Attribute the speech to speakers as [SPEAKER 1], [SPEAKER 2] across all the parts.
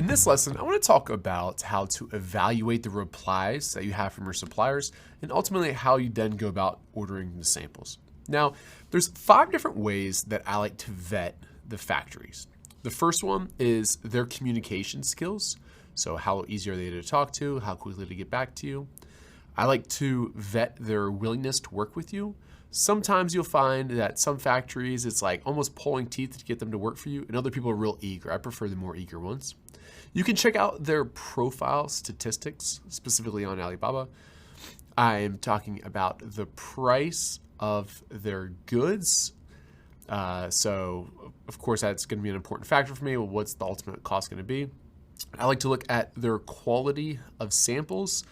[SPEAKER 1] In this lesson, I want to talk about how to evaluate the replies that you have from your suppliers and ultimately how you then go about ordering the samples. Now, there's 5 different ways that I like to vet the factories. The first one is their communication skills. So how easy are they to talk to, how quickly to get back to you. I like to vet their willingness to work with you. Sometimes you'll find that some factories, it's like almost pulling teeth to get them to work for you, and other people are real eager. I prefer the more eager ones. You can check out their profile statistics, specifically on Alibaba. I am talking about the price of their goods. So, of course, that's going to be an important factor for me. Well, what's the ultimate cost going to be? I like to look at their quality of samples.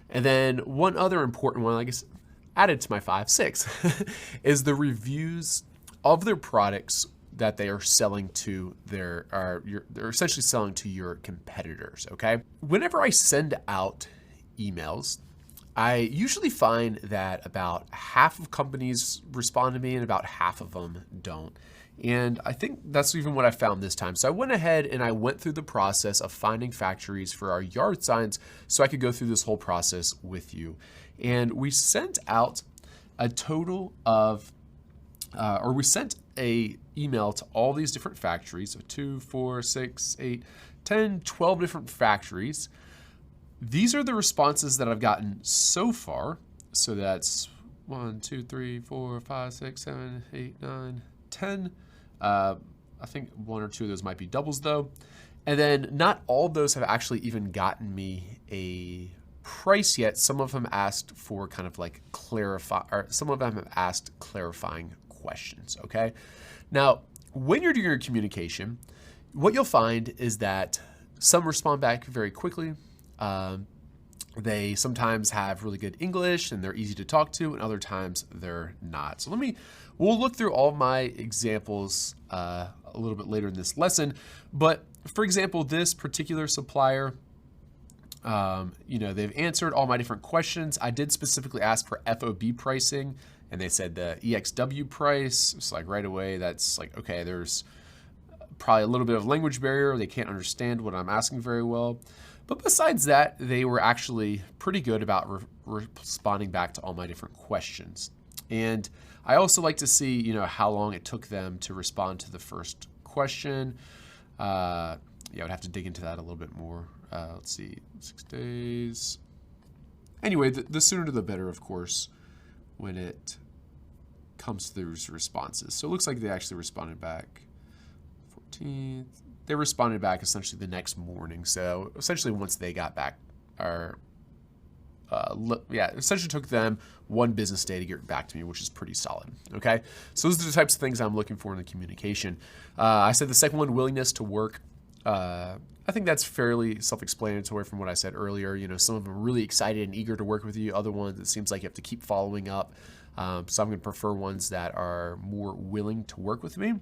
[SPEAKER 1] And then one other important one, I guess, added to my 6, is the reviews of their products that they are selling to they're essentially selling to your competitors, okay? Whenever I send out emails, I usually find that about half of companies respond to me and about half of them don't. And I think that's even what I found this time. So I went ahead and I went through the process of finding factories for our yard signs so I could go through this whole process with you. And we sent out a total of, we sent a email to all these different factories, so 2, 4, 6, 8, 10, 12 different factories. These are the responses that I've gotten so far. So that's 1, 2, 3, 4, 5, 6, 7, 8, 9, 10. I think 1 or 2 of those might be doubles though. And then not all of those have actually even gotten me a price yet. Some of them asked for kind of like some of them have asked clarifying questions, okay? Now, when you're doing your communication, what you'll find is that some respond back very quickly. They sometimes have really good English and they're easy to talk to, and other times they're not. So we'll look through all of my examples a little bit later in this lesson. But for example, this particular supplier, they've answered all my different questions. I did specifically ask for FOB pricing, and they said the EXW price. It's like right away, that's like, okay, there's probably a little bit of language barrier. They can't understand what I'm asking very well. But besides that, they were actually pretty good about responding back to all my different questions. And I also like to see, how long it took them to respond to the first question. I would have to dig into that a little bit more. Let's see, 6 days. Anyway, the sooner the better, of course, when it comes to those responses. So it looks like they actually responded back 14th. They responded back essentially the next morning. So essentially once they got back, essentially took them 1 business day to get back to me, which is pretty solid, okay? So those are the types of things I'm looking for in the communication. I said the second one, willingness to work. I think that's fairly self-explanatory from what I said earlier. Some of them are really excited and eager to work with you. Other ones, it seems like you have to keep following up. So I'm going to prefer ones that are more willing to work with me.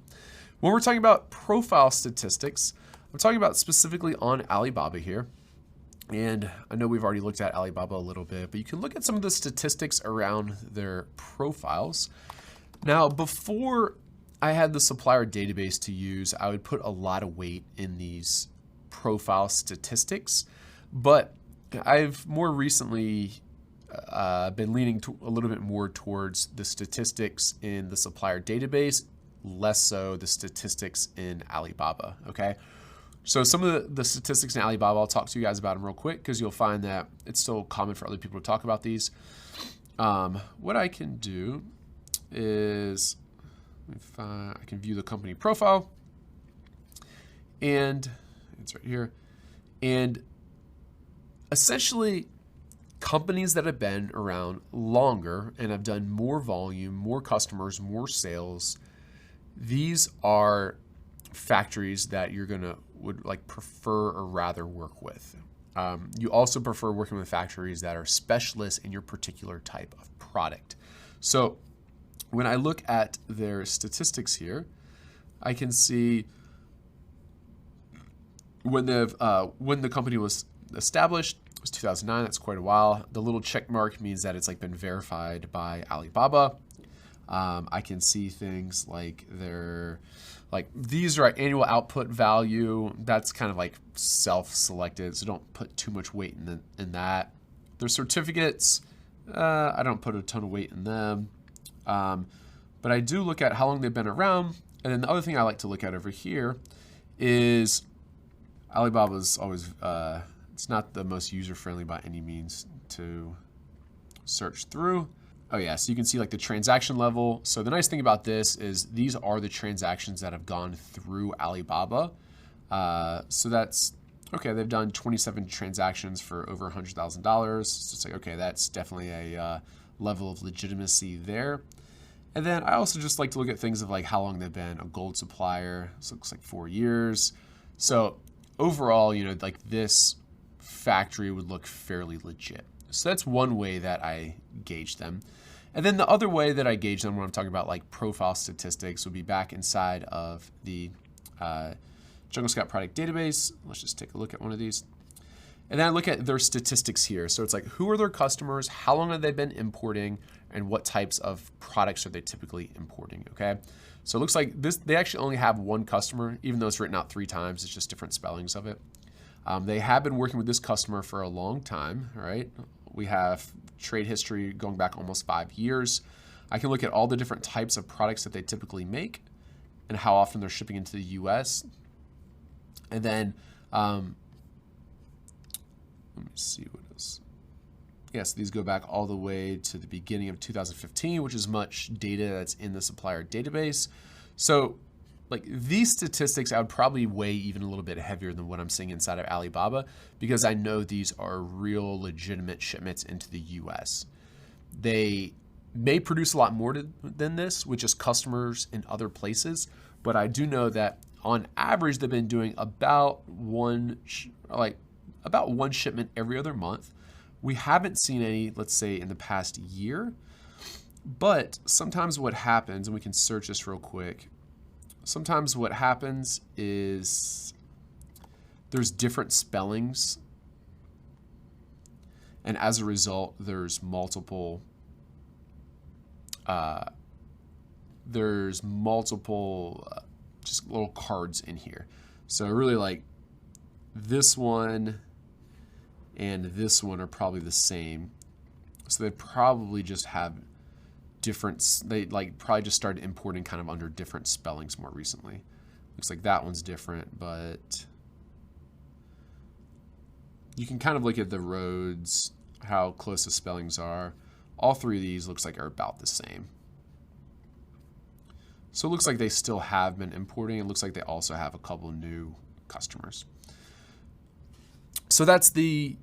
[SPEAKER 1] When we're talking about profile statistics, I'm talking about specifically on Alibaba here. And I know we've already looked at Alibaba a little bit, but you can look at some of the statistics around their profiles. Now, before I had the supplier database to use, I would put a lot of weight in these profile statistics, but I've more recently been leaning a little bit more towards the statistics in the supplier database, less so the statistics in Alibaba, okay? So some of the statistics in Alibaba, I'll talk to you guys about them real quick because you'll find that it's still common for other people to talk about these. What I can do is, I can view the company profile, and it's right here. And essentially, companies that have been around longer and have done more volume, more customers, more sales, these are factories that you're would prefer or rather work with. You also prefer working with factories that are specialists in your particular type of product. So when I look at their statistics here, I can see when the company was established, it was 2009. That's quite a while. The little check mark means that it's been verified by Alibaba. I can see things like their Like these are at annual output value. That's kind of like self-selected, so don't put too much weight in that. Their certificates, I don't put a ton of weight in them. But I do look at how long they've been around. And then the other thing I like to look at over here is Alibaba's always, it's not the most user-friendly by any means to search through. Oh yeah, so you can see like the transaction level. So the nice thing about this is these are the transactions that have gone through Alibaba. So that's, okay, they've done 27 transactions for over $100,000. So it's like, okay, that's definitely a level of legitimacy there. And then I also just like to look at things of like how long they've been a gold supplier. So it looks like 4 years. So overall, you know, like this factory would look fairly legit. So that's one way that I gauge them. And then the other way that I gauge them when I'm talking about like profile statistics would be back inside of the Jungle Scout product database. Let's just take a look at one of these. And then I look at their statistics here. So it's like, who are their customers? How long have they been importing? And what types of products are they typically importing, okay? So it looks like this, they actually only have one customer, even though it's written out 3 times, it's just different spellings of it. They have been working with this customer for a long time, all right? We have trade history going back almost 5 years. I can look at all the different types of products that they typically make and how often they're shipping into the US. And then, let me see what else. Yes, these go back all the way to the beginning of 2015, which is much data that's in the supplier database. So like these statistics, I would probably weigh even a little bit heavier than what I'm seeing inside of Alibaba, because I know these are real legitimate shipments into the US. They may produce a lot more than this with just customers in other places, but I do know that on average, they've been doing about one shipment every other month. We haven't seen any, let's say, in the past year, but sometimes what happens, and we can search this real quick, sometimes what happens is there's different spellings, and as a result, there's multiple just little cards in here. So really like this one and this one are probably the same. So they probably just have different, they like probably just started importing kind of under different spellings more recently. Looks like that one's different, but you can kind of look at the roads, how close the spellings are. All 3 of these looks like are about the same. So it looks like they still have been importing. It looks like they also have a couple new customers. So that's the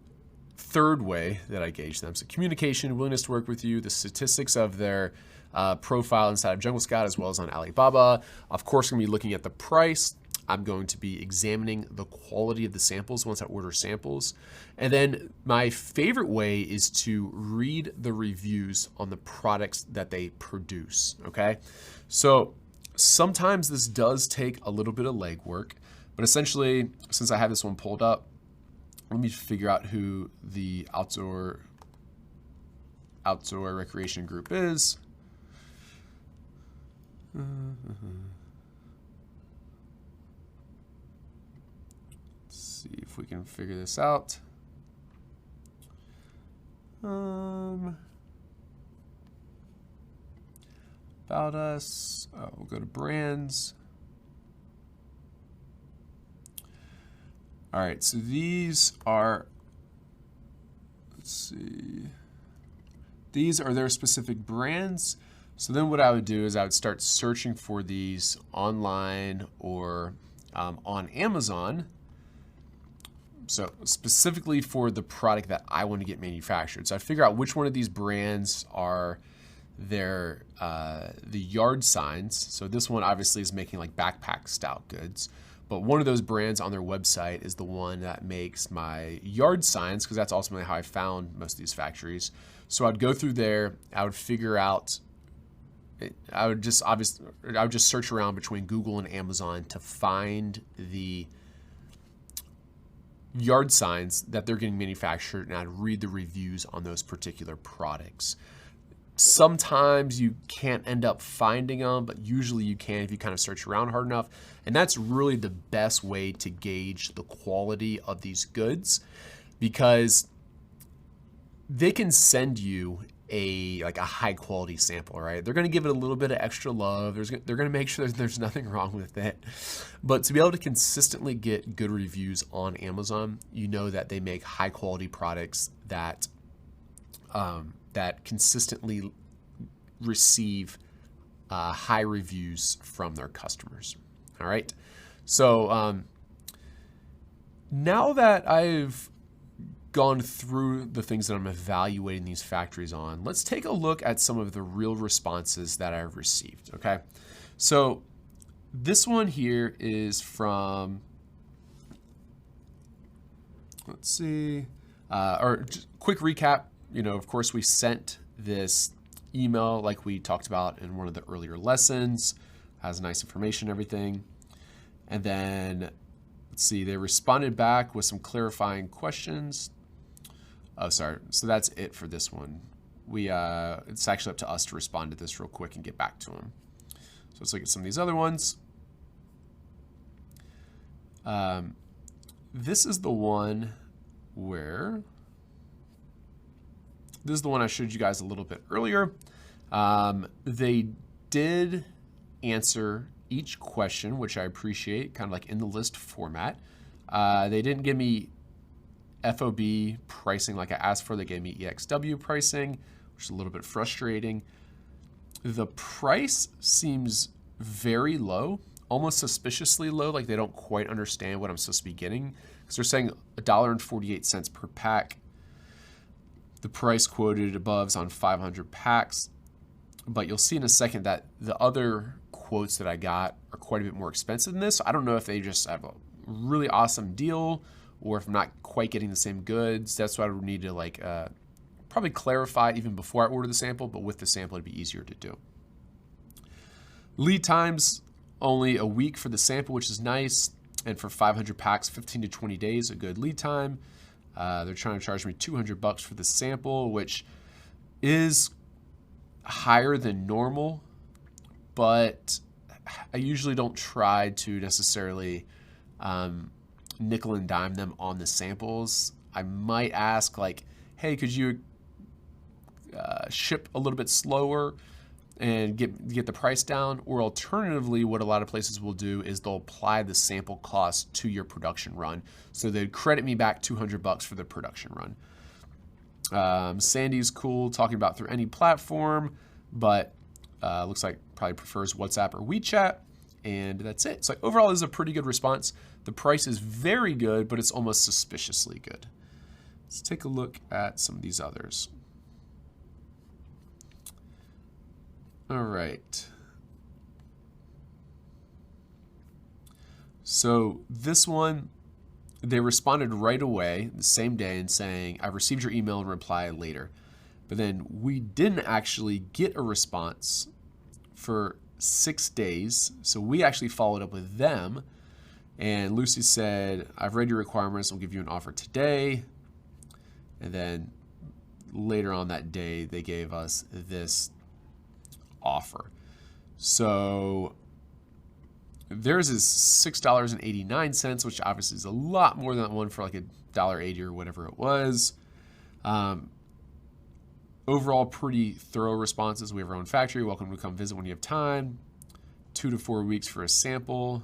[SPEAKER 1] third way that I gauge them. So communication, willingness to work with you, the statistics of their profile inside of Jungle Scout as well as on Alibaba. Of course, I'm going to be looking at the price. I'm going to be examining the quality of the samples once I order samples. And then my favorite way is to read the reviews on the products that they produce, okay? So sometimes this does take a little bit of legwork, but essentially, since I have this one pulled up, let me figure out who the outdoor recreation group is. Let's see if we can figure this out. About us. We'll go to brands. All right, so these are, let's see, these are their specific brands. So then what I would do is I would start searching for these online or on Amazon. So specifically for the product that I want to get manufactured. So I figure out which one of these brands are their the yard signs. So this one obviously is making like backpack style goods. But one of those brands on their website is the one that makes my yard signs, because that's ultimately how I found most of these factories. So I'd go through there, I would figure out, I would just search around between Google and Amazon to find the yard signs that they're getting manufactured, and I'd read the reviews on those particular products. Sometimes you can't end up finding them, but usually you can if you kind of search around hard enough. And that's really the best way to gauge the quality of these goods, because they can send you a high quality sample, right? They're going to give it a little bit of extra love. They're going to make sure there's nothing wrong with it. But to be able to consistently get good reviews on Amazon, you know that they make high quality products that that consistently receive high reviews from their customers. All right. So now that I've gone through the things that I'm evaluating these factories on, let's take a look at some of the real responses that I've received. Okay. So this one here is from, let's see, or just quick recap. You know, of course, we sent this email like we talked about in one of the earlier lessons, has nice information, everything. And then let's see, they responded back with some clarifying questions. Oh, sorry. So that's it for this one. It's actually up to us to respond to this real quick and get back to them. So let's look at some of these other ones. This is the one where, this is the one I showed you guys a little bit earlier. They did answer each question, which I appreciate, kind of like in the list format. They didn't give me FOB pricing like I asked for. They gave me EXW pricing, which is a little bit frustrating. The price seems very low, almost suspiciously low, like they don't quite understand what I'm supposed to be getting, because they're saying $1.48 per pack. The price quoted above is on 500 packs, but you'll see in a second that the other quotes that I got are quite a bit more expensive than this. So I don't know if they just have a really awesome deal, or if I'm not quite getting the same goods. That's what I would need to probably clarify even before I order the sample, but with the sample, it'd be easier to do. Lead times, only a week for the sample, which is nice. And for 500 packs, 15 to 20 days, a good lead time. They're trying to charge me $200 for the sample, which is higher than normal, but I usually don't try to necessarily nickel and dime them on the samples. I might ask like, hey, could you ship a little bit slower and get the price down? Or alternatively, what a lot of places will do is they'll apply the sample cost to your production run. So they'd credit me back $200 for the production run. Sandy's cool, talking about through any platform, but looks like probably prefers WhatsApp or WeChat, and that's it. So overall, this is a pretty good response. The price is very good, but it's almost suspiciously good. Let's take a look at some of these others. All right. So this one, they responded right away, the same day, and saying, I received your email and reply later. But then we didn't actually get a response for 6 days. So we actually followed up with them. And Lucy said, I've read your requirements. I'll give you an offer today. And then later on that day, they gave us this offer. So theirs is $6.89, which obviously is a lot more than that one for like $1.80 or whatever it was. Overall, pretty thorough responses. We have our own factory. Welcome to come visit when you have time. 2 to 4 weeks for a sample.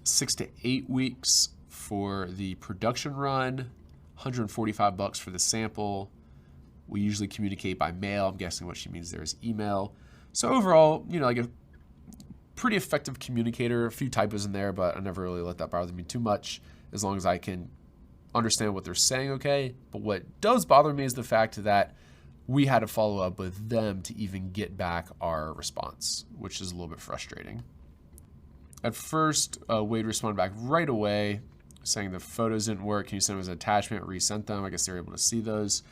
[SPEAKER 1] 6 to 8 weeks for the production run. $145 for the sample. We usually communicate by mail. I'm guessing what she means there is email. So overall, you know, like a pretty effective communicator. A few typos in there, but I never really let that bother me too much, as long as I can understand what they're saying, okay? But what does bother me is the fact that we had to follow up with them to even get back our response, which is a little bit frustrating. At first, Wade responded back right away, saying the photos didn't work. Can you send them as an attachment? Resent them. I guess they're able to see those.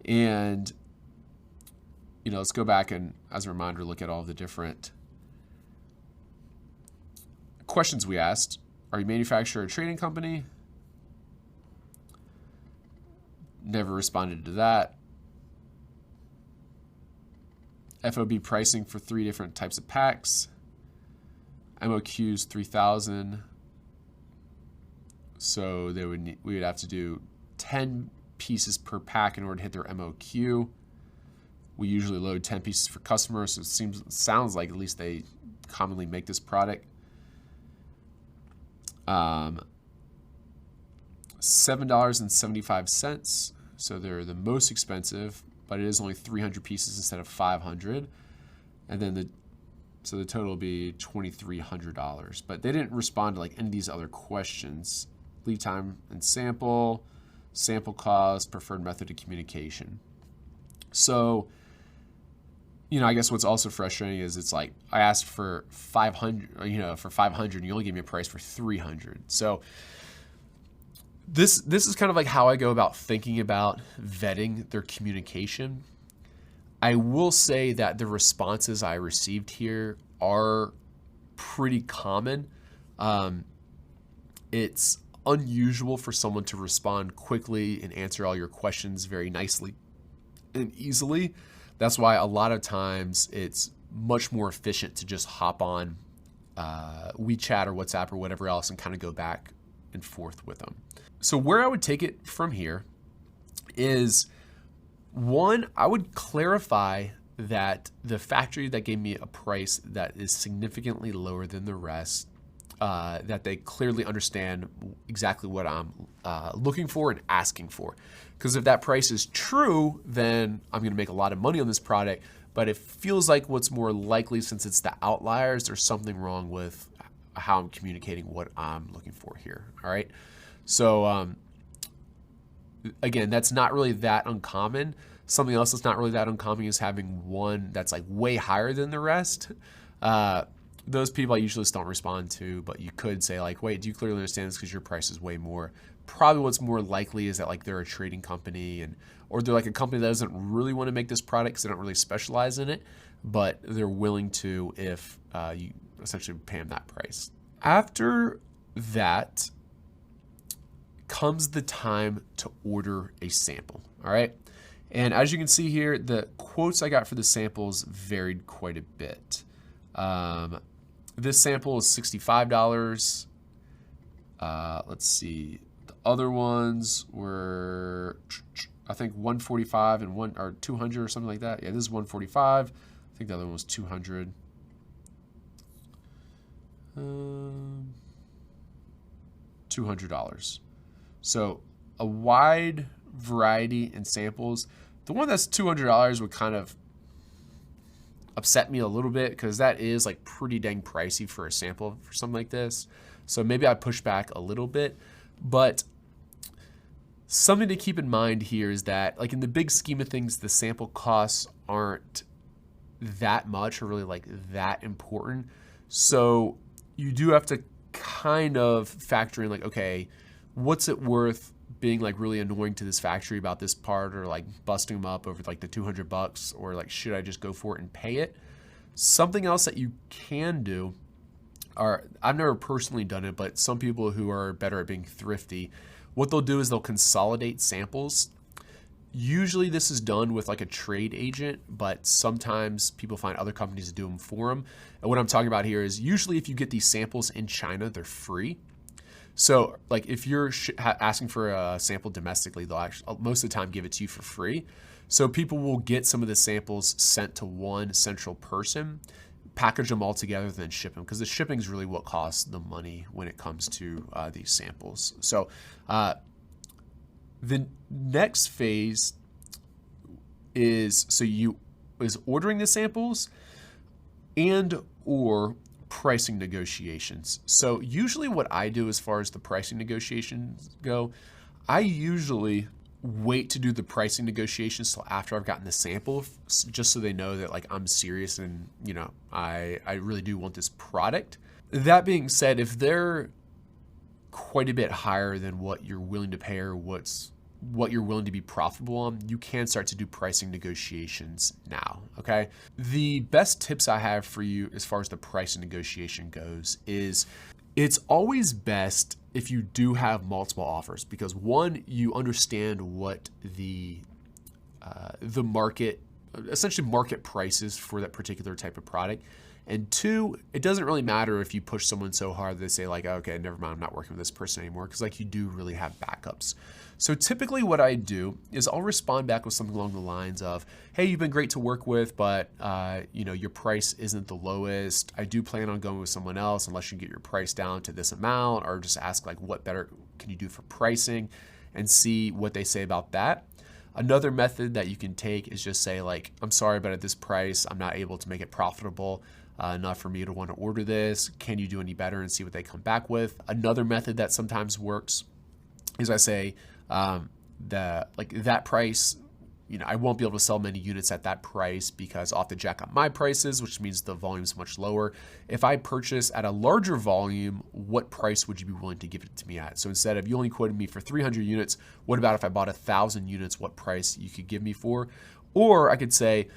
[SPEAKER 1] And, you know, let's go back and, as a reminder, look at all the different questions we asked. Are you a manufacturer or trading company? Never responded to that. FOB pricing for 3 different types of packs. MOQs 3,000. So we would have to do 10 pieces per pack in order to hit their MOQ. We usually load 10 pieces for customers, so it sounds like at least they commonly make this product. $7.75. So they're the most expensive, but it is only 300 pieces instead of 500. And then the total will be $2,300. But they didn't respond to like any of these other questions. Lead time and sample cost, preferred method of communication. So, I guess what's also frustrating is it's like I asked for 500, for 500, and you only gave me a price for 300. So this is kind of like how I go about thinking about vetting their communication. I will say that the responses I received here are pretty common. It's unusual for someone to respond quickly and answer all your questions very nicely and easily. That's why a lot of times it's much more efficient to just hop on WeChat or WhatsApp or whatever else and kind of go back and forth with them. So where I would take it from here is, one, I would clarify that the factory that gave me a price that is significantly lower than the rest, that they clearly understand exactly what I'm looking for and asking for. Because if that price is true, then I'm going to make a lot of money on this product. But it feels like what's more likely, since it's the outliers, there's something wrong with how I'm communicating what I'm looking for here. All right. So again, that's not really that uncommon. Something else that's not really that uncommon is having one that's like way higher than the rest. Those people I usually just don't respond to, but you could say like, wait, do you clearly understand this because your price is way more? Probably what's more likely is that like they're a trading company or they're like a company that doesn't really want to make this product because they don't really specialize in it, but they're willing to if you essentially pay them that price. After that comes the time to order a sample, all right? And as you can see here, the quotes I got for the samples varied quite a bit. This sample is $65. Let's see. The other ones were, I think, $145 and $200 or something like that. Yeah, this is $145. I think the other one was $200. $200. So a wide variety in samples. The one that's $200 would kind of upset me a little bit because that is like pretty dang pricey for a sample for something like this. So maybe I push back a little bit, but something to keep in mind here is that like in the big scheme of things, the sample costs aren't that much or really like that important. So you do have to kind of factor in like, okay, what's it worth being like really annoying to this factory about this part, or like busting them up over like the $200, or like should I just go for it and pay it? Something else that you can do, or I've never personally done it, but some people who are better at being thrifty, what they'll do is they'll consolidate samples. Usually this is done with like a trade agent, but sometimes people find other companies to do them for them. And what I'm talking about here is usually if you get these samples in China, they're free. So like if you're asking for a sample domestically, they'll actually most of the time give it to you for free. So people will get some of the samples sent to one central person, package them all together, then ship them, because the shipping is really what costs the money when it comes to these samples. So the next phase is ordering the samples and or pricing negotiations. So usually what I do as far as the pricing negotiations go, I usually wait to do the pricing negotiations till after I've gotten the sample, just so they know that like I'm serious and I really do want this product. That being said, if they're quite a bit higher than what you're willing to pay or what you're willing to be profitable on, you can start to do pricing negotiations now, okay? The best tips I have for you as far as the pricing negotiation goes is it's always best if you do have multiple offers, because one, you understand what the market essentially market prices for that particular type of product. And two, it doesn't really matter if you push someone so hard they say like, okay, never mind, I'm not working with this person anymore, because like you do really have backups. So typically what I do is I'll respond back with something along the lines of, hey, you've been great to work with, but your price isn't the lowest. I do plan on going with someone else unless you get your price down to this amount, or just ask like, what better can you do for pricing, and see what they say about that. Another method that you can take is just say like, I'm sorry, but at this price, I'm not able to make it profitable enough for me to want to order this. Can you do any better, and see what they come back with. Another method that sometimes works is I say that price, I won't be able to sell many units at that price because I'll have to jack up my prices, which means the volume is much lower. If I purchase at a larger volume, what price would you be willing to give it to me at? So instead of you only quoted me for 300 units, what about if I bought 1,000 units, what price you could give me for? Or I could say,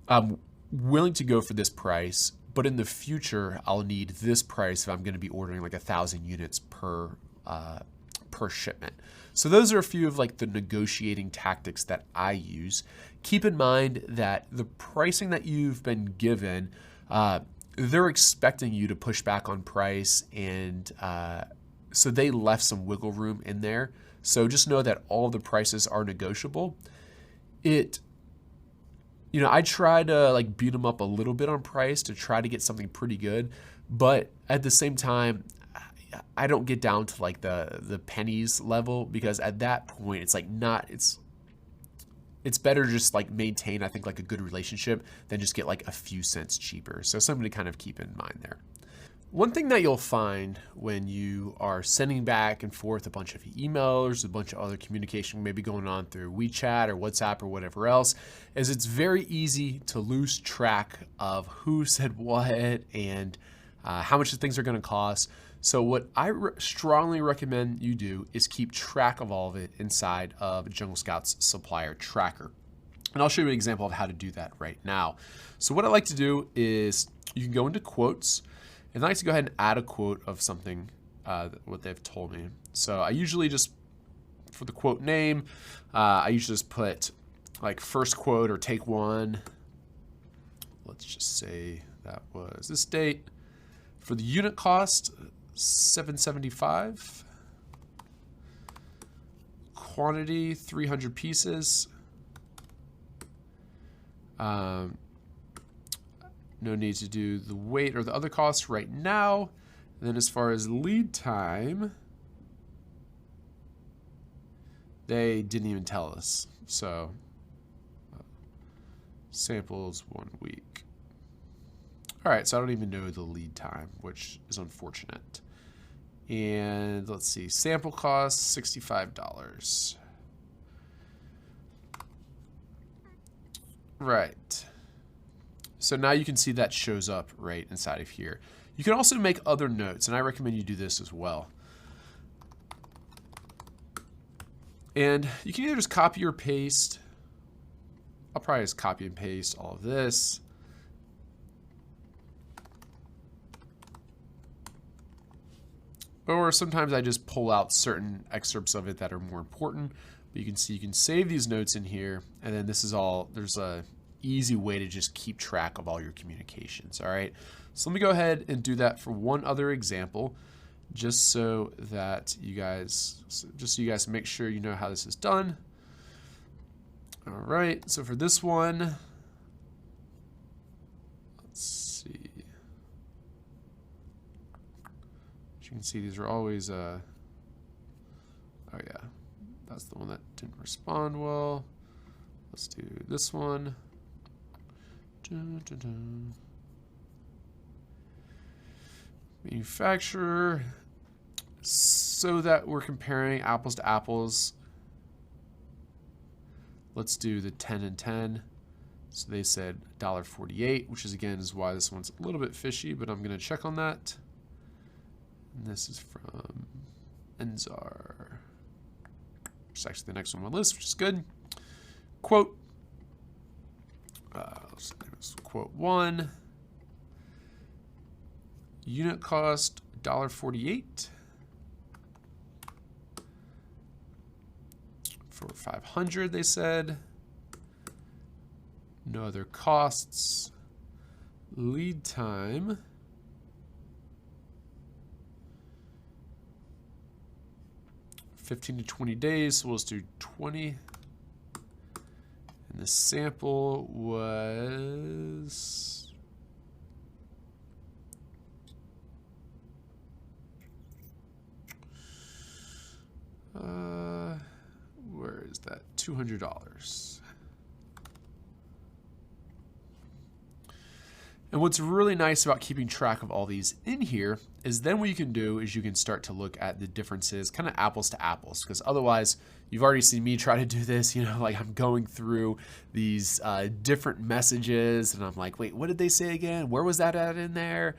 [SPEAKER 1] I'm willing to go for this price, but in the future, I'll need this price if I'm going to be ordering like 1,000 units per shipment. So those are a few of like the negotiating tactics that I use. Keep in mind that the pricing that you've been given, they're expecting you to push back on price, and so they left some wiggle room in there. So just know that all the prices are negotiable. I try to like beat them up a little bit on price to try to get something pretty good, but at the same time, I don't get down to like the pennies level, because at that point it's like it's better to just like maintain, I think, like a good relationship than just get like a few cents cheaper. So something to kind of keep in mind there. One thing that you'll find when you are sending back and forth a bunch of emails, a bunch of other communication maybe going on through WeChat or WhatsApp or whatever else, is it's very easy to lose track of who said what and how much the things are going to cost. So what I strongly recommend you do is keep track of all of it inside of Jungle Scout's supplier tracker. And I'll show you an example of how to do that right now. So what I like to do is you can go into quotes, and I like to go ahead and add a quote of something, what they've told me. So I usually just, for the quote name, I usually just put like first quote or take one. Let's just say that was this date. For the unit cost, $775. Quantity, 300 pieces. No need to do the weight or the other costs right now. And then as far as lead time, they didn't even tell us. So samples 1 week. All right, so I don't even know the lead time, which is unfortunate. And let's see, sample cost, $65. Right. So now you can see that shows up right inside of here. You can also make other notes, and I recommend you do this as well. And you can either just copy or paste. I'll probably just copy and paste all of this. Or sometimes I just pull out certain excerpts of it that are more important. But you can see you can save these notes in here, and then this is all, there's a easy way to just keep track of all your communications. All right, so let me go ahead and do that for one other example, just so that you guys, make sure you know how this is done. All right, so for this one, let's see. As you can see, these are always, oh yeah, that's the one that didn't respond well. Let's do this one. Dun, dun, dun. Manufacturer, so that we're comparing apples to apples. Let's do the 10 and 10. So they said $1.48, which is again is why this one's a little bit fishy, but I'm going to check on that. And this is from Enzar. It's actually the next one on my list, which is good. Quote. Quote 1. Unit cost $1.48 for 500. They said. No other costs. Lead time. $15 to 20 days, so we'll just do 20. And the sample was where is that? $200. And what's really nice about keeping track of all these in here is then what you can do is you can start to look at the differences, kind of apples to apples, because otherwise you've already seen me try to do this, like I'm going through these different messages and I'm like, wait, what did they say again? Where was that at in there?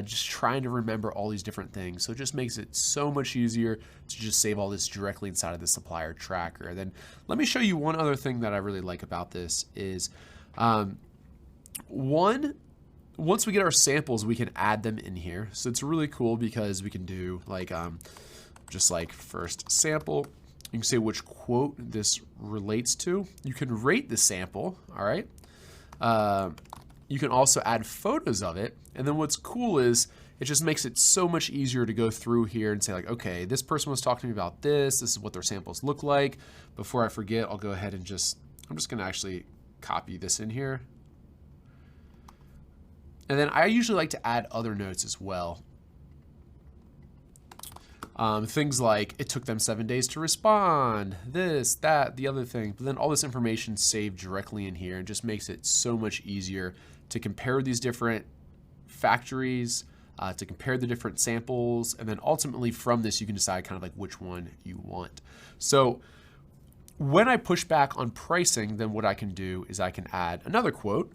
[SPEAKER 1] Just trying to remember all these different things. So it just makes it so much easier to just save all this directly inside of the supplier tracker. And then let me show you one other thing that I really like about this is, once we get our samples, we can add them in here. So it's really cool because we can do like, just like first sample, you can say which quote this relates to. You can rate the sample, all right? You can also add photos of it. And then what's cool is it just makes it so much easier to go through here and say like, okay, this person was talking to me about this. This is what their samples look like. Before I forget, I'll go ahead and I'm just gonna actually copy this in here. And then I usually like to add other notes as well. Things like it took them 7 days to respond, this, that, the other thing. But then all this information saved directly in here and just makes it so much easier to compare these different factories, to compare the different samples. And then ultimately from this, you can decide kind of like which one you want. So when I push back on pricing, then what I can do is I can add another quote.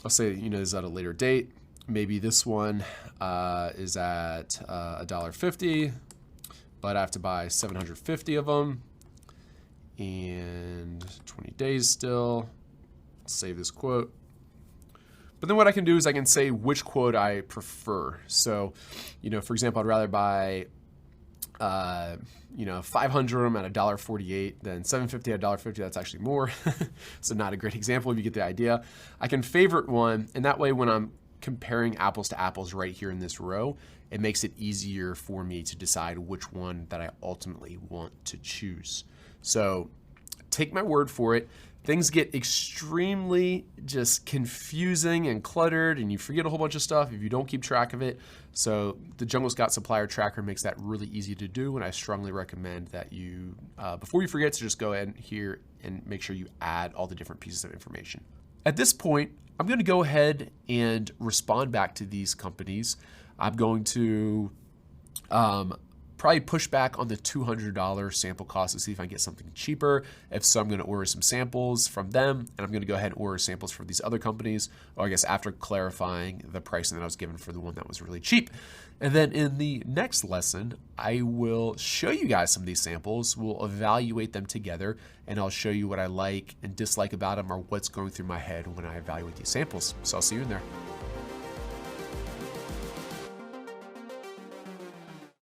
[SPEAKER 1] I'll say, is at a later date. Maybe this one is at $1.50, but I have to buy 750 of them and 20 days still. Save this quote. But then what I can do is I can say which quote I prefer. So, for example, I'd rather buy 500 of them at $1.48 than 750 at $1.50. That's actually more. So not a great example if you get the idea. I can favorite one, and that way when I'm comparing apples to apples right here in this row, it makes it easier for me to decide which one that I ultimately want to choose. So take my word for it. Things get extremely just confusing and cluttered, and you forget a whole bunch of stuff if you don't keep track of it. So the Jungle Scout Supplier Tracker makes that really easy to do, and I strongly recommend that you, before you forget, to just go ahead here and make sure you add all the different pieces of information. At this point, I'm going to go ahead and respond back to these companies. I'm going to probably push back on the $200 sample cost to see if I can get something cheaper. If so, I'm going to order some samples from them, and I'm going to go ahead and order samples from these other companies, or I guess after clarifying the pricing that I was given for the one that was really cheap. And then in the next lesson, I will show you guys some of these samples. We'll evaluate them together, and I'll show you what I like and dislike about them, or what's going through my head when I evaluate these samples. So I'll see you in there.